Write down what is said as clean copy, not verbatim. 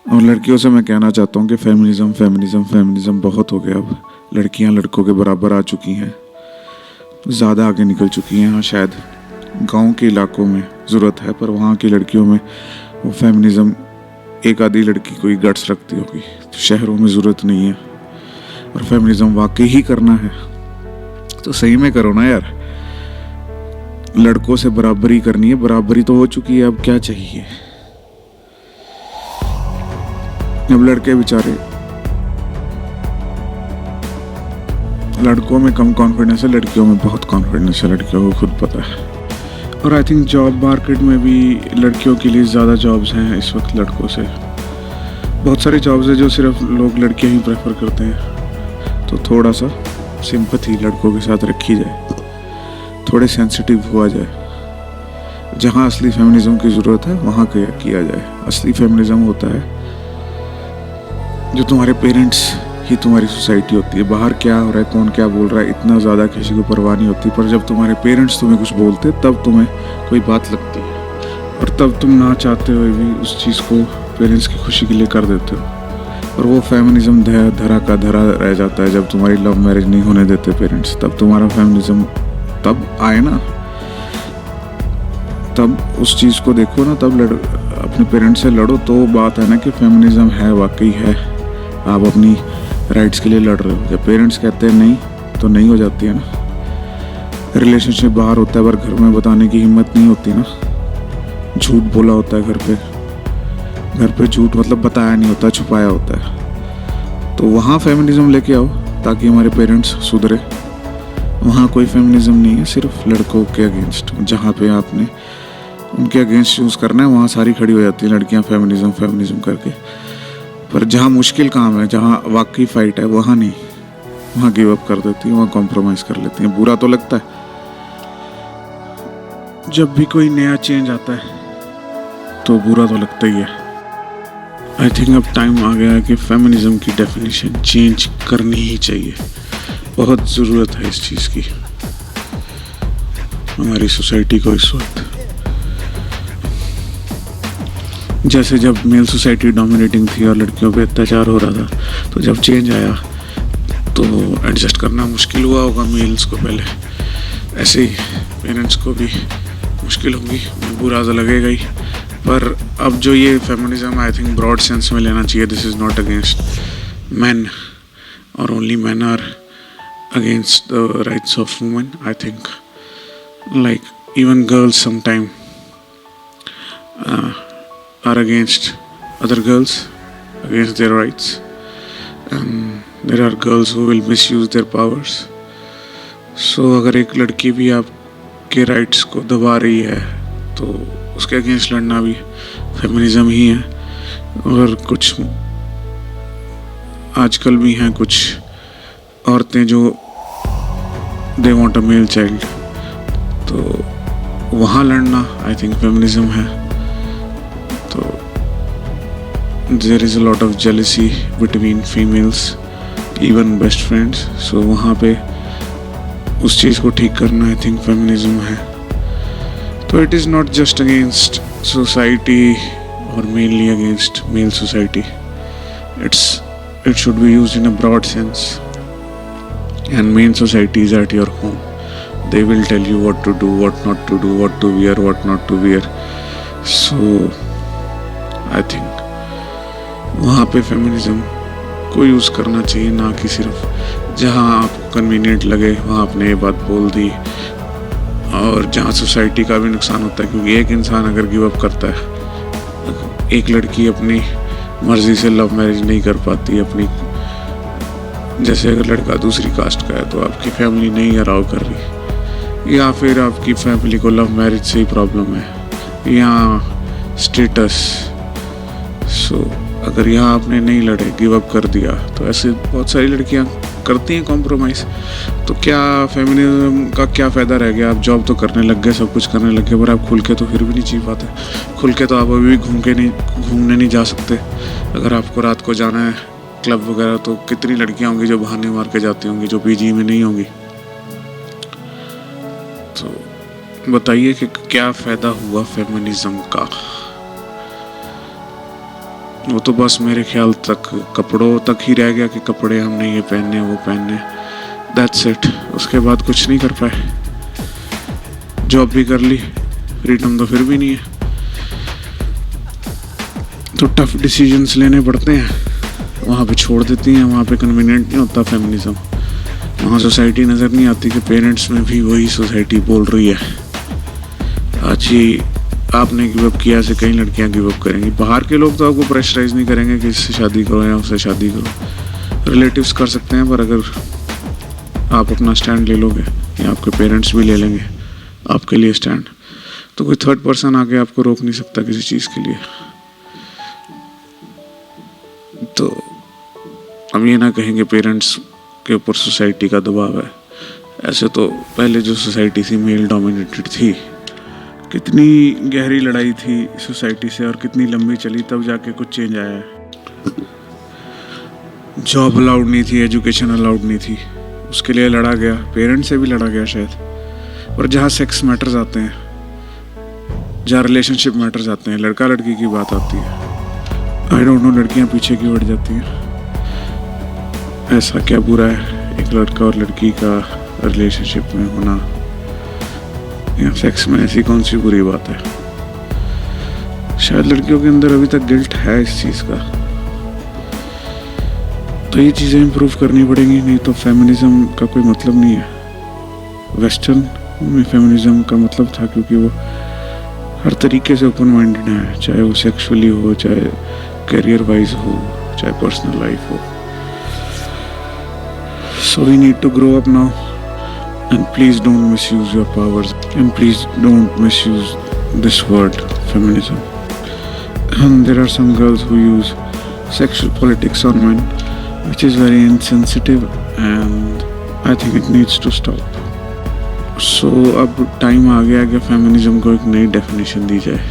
और लड़कियों से मैं कहना चाहता हूँ कि फेमिनिज़म फेमिनिज़म फेमिनिज़म बहुत हो गया। अब लड़कियाँ लड़कों के बराबर आ चुकी हैं, ज़्यादा आगे निकल चुकी हैं। हाँ, शायद गांव के इलाकों में ज़रूरत है, पर वहाँ की लड़कियों में वो फेमिनिज़म एक आधी लड़की कोई गट्स रखती होगी, तो शहरों में ज़रूरत नहीं है। और फेमिनिज़म वाकई ही करना है तो सही में करो ना यार। लड़कों से बराबरी करनी है, बराबरी तो हो चुकी है, अब क्या चाहिए। अब लड़के बेचारे, लड़कों में कम कॉन्फिडेंस है, लड़कियों में बहुत कॉन्फिडेंस है, लड़कियों को खुद पता है। और आई थिंक जॉब मार्केट में भी लड़कियों के लिए ज़्यादा जॉब्स हैं इस वक्त लड़कों से। बहुत सारी जॉब्स हैं जो सिर्फ लोग लड़कियां ही प्रेफर करते हैं। तो थोड़ा सा सिंपैथी लड़कों के साथ रखी जाए, थोड़े सेंसिटिव हुआ जाए। जहाँ असली फेमिनिज्म की ज़रूरत है वहाँ किया जाए। असली फेमिनिज्म होता है जो तुम्हारे पेरेंट्स ही तुम्हारी सोसाइटी होती है। बाहर क्या हो रहा है, कौन क्या बोल रहा है, इतना ज़्यादा किसी को परवाह नहीं होती। पर जब तुम्हारे पेरेंट्स तुम्हें कुछ बोलते तब तुम्हें कोई बात लगती है, और तब तुम ना चाहते हुए भी उस चीज़ को पेरेंट्स की खुशी के लिए कर देते हो। और वो फेमिनिज्म धरा का धरा रह जाता है जब तुम्हारी लव मैरिज नहीं होने देते पेरेंट्स। तब तुम्हारा फेमिनिज्म तब आए ना, तब उस चीज़ को देखो ना, तब अपने पेरेंट्स से लड़ो। तो बात है ना कि फेमिनिज्म है, वाकई है, आप अपनी राइट्स के लिए लड़ रहे हो। जब पेरेंट्स कहते हैं नहीं तो नहीं हो जाती है ना। रिलेशनशिप बाहर होता है पर घर में बताने की हिम्मत नहीं होती ना। झूठ बोला होता है घर पे झूठ मतलब बताया नहीं होता, छुपाया होता है। तो वहाँ फेमिनिज्म लेके आओ ताकि हमारे पेरेंट्स सुधरे। वहाँ कोई फेमिनिज्म नहीं है, सिर्फ लड़कों के अगेंस्ट। जहाँ पे आपने उनके अगेंस्ट चूज़ करना है वहाँ सारी खड़ी हो जाती हैं लड़कियाँ फेमिनिज्म फेमिनिज्म करके। पर जहाँ मुश्किल काम है, जहाँ वाकई फाइट है, वहाँ नहीं, वहाँ गिव अप कर देती हैं, वहाँ कॉम्प्रोमाइज़ कर लेती हैं। बुरा तो लगता है जब भी कोई नया चेंज आता है, तो बुरा तो लगता ही है। आई थिंक अब टाइम आ गया है कि फेमिनिज्म की डेफिनेशन चेंज करनी ही चाहिए। बहुत ज़रूरत है इस चीज़ की हमारी सोसाइटी को इस वक्त। जैसे जब मेल सोसाइटी डोमिनेटिंग थी और लड़कियों पे अत्याचार हो रहा था, तो जब चेंज आया तो एडजस्ट करना मुश्किल हुआ होगा मेल्स को पहले। ऐसे ही पेरेंट्स को भी मुश्किल होगी, बुरा तो लगेगा ही। पर अब जो ये feminism I think broad sense में लेना चाहिए। This is not against man और only man are against the rights of women. I think like even girls sometime are against other girls, against their rights, and there are girls who will misuse their powers. So अगर एक लड़की भी आपके rights को दबा रही है तो उसके अगेंस्ट लड़ना भी फेमिनिज्म ही है। और कुछ आजकल भी हैं कुछ औरतें जो they want a male child, तो वहाँ लड़ना आई थिंक फेमिनिज्म है। तो there is a lot of jealousy between females, even best friends. So वहाँ पे उस चीज़ को ठीक करना आई थिंक फेमिनिज्म है। तो it is not just against society और mainly against male society. It should be used in a broad sense. And main society is at your home. They will tell you what to do, what not to do, what to wear, what not to wear. So I think वहाँ पे feminism को use करना चाहिए, ना कि सिर्फ जहाँ आपको कन्वीनियंट लगे वहाँ आपने ये बात बोल दी, और जहाँ सोसाइटी का भी नुकसान होता है। क्योंकि एक इंसान अगर गिव अप करता है, एक लड़की अपनी मर्ज़ी से लव मैरिज नहीं कर पाती अपनी, जैसे अगर लड़का दूसरी कास्ट का है तो आपकी फैमिली नहीं अलाउ कर रही, या फिर आपकी फैमिली को लव मैरिज से ही प्रॉब्लम है, या स्टेटस। सो अगर यहाँ आपने नहीं लड़े, गिव अप कर दिया, तो ऐसे बहुत सारी लड़कियाँ करती हैं कॉम्प्रोमाइज़। तो क्या फेमिनिज्म का क्या फ़ायदा रह गया? आप जॉब तो करने लग गए, सब कुछ करने लग गए, पर आप खुल के तो फिर भी नहीं जी पाते। खुल के तो आप अभी भी घूमने नहीं जा सकते। अगर आपको रात को जाना है क्लब वगैरह, तो कितनी लड़कियाँ होंगी जो बहाने मार के जाती होंगी, जो पीजी में नहीं होंगी। तो बताइए कि क्या फ़ायदा हुआ फेमिनिज्म का? वो तो बस मेरे ख्याल तक कपड़ों तक ही रह गया कि कपड़े हमने ये पहनने वो पहनने, दैट्स इट। उसके बाद कुछ नहीं कर पाए। जॉब भी कर ली, फ्रीडम तो फिर भी नहीं है। तो टफ डिसीजंस लेने पड़ते हैं, वहाँ पे छोड़ देती हैं। वहाँ पे कन्वीनियंट नहीं होता फेमिनिज्म। वहाँ सोसाइटी नज़र नहीं आती कि पेरेंट्स में भी वही सोसाइटी बोल रही है। आज ही आपने गिव अप किया, ऐसे कई लड़कियाँ गिव अप करेंगी। बाहर के लोग तो आपको प्रेशराइज नहीं करेंगे कि इससे शादी करो या उससे शादी करो। रिलेटिव्स कर सकते हैं, पर अगर आप अपना स्टैंड ले लोगे या आपके पेरेंट्स भी ले लेंगे आपके लिए स्टैंड, तो कोई थर्ड पर्सन आके आपको रोक नहीं सकता किसी चीज़ के लिए। तो हम ये ना कहेंगे पेरेंट्स के ऊपर सोसाइटी का दबाव है। ऐसे तो पहले जो सोसाइटी थी मेल डोमिनेटेड थी, कितनी गहरी लड़ाई थी सोसाइटी से और कितनी लंबी चली, तब जाके कुछ चेंज आया है। जॉब अलाउड नहीं थी, एजुकेशन अलाउड नहीं थी, उसके लिए लड़ा गया, पेरेंट्स से भी लड़ा गया शायद। और जहाँ सेक्स मैटर्स आते हैं, जहाँ रिलेशनशिप मैटर्स आते हैं, लड़का लड़की की बात आती है, आई डोंट नो लड़कियाँ पीछे क्यों हट जाती हैं। ऐसा क्या बुरा है एक लड़का और लड़की का रिलेशनशिप में होना या सेक्स में? ऐसी कौन सी बुरी बात है? शायद लड़कियों के अंदर अभी तक गिल्ट है इस चीज़ का। तो ये चीज़ें इम्प्रूव करनी पड़ेंगी, नहीं तो फेमिनिज्म का कोई मतलब नहीं है। वेस्टर्न में फेमिनिज्म का मतलब था क्योंकि वो हर तरीके से ओपन माइंडेड है, चाहे वो सेक्सुअली हो, चाहे करियर वाइज हो, चाहे पर्सनल लाइफ हो। So we need to grow up now, and please don't misuse your powers, and please don't misuse this word feminism. And there are some girls who use sexual politics on men, which is very insensitive, and I think it needs to stop. So अब time आ गया कि feminism को एक नई definition दी जाए।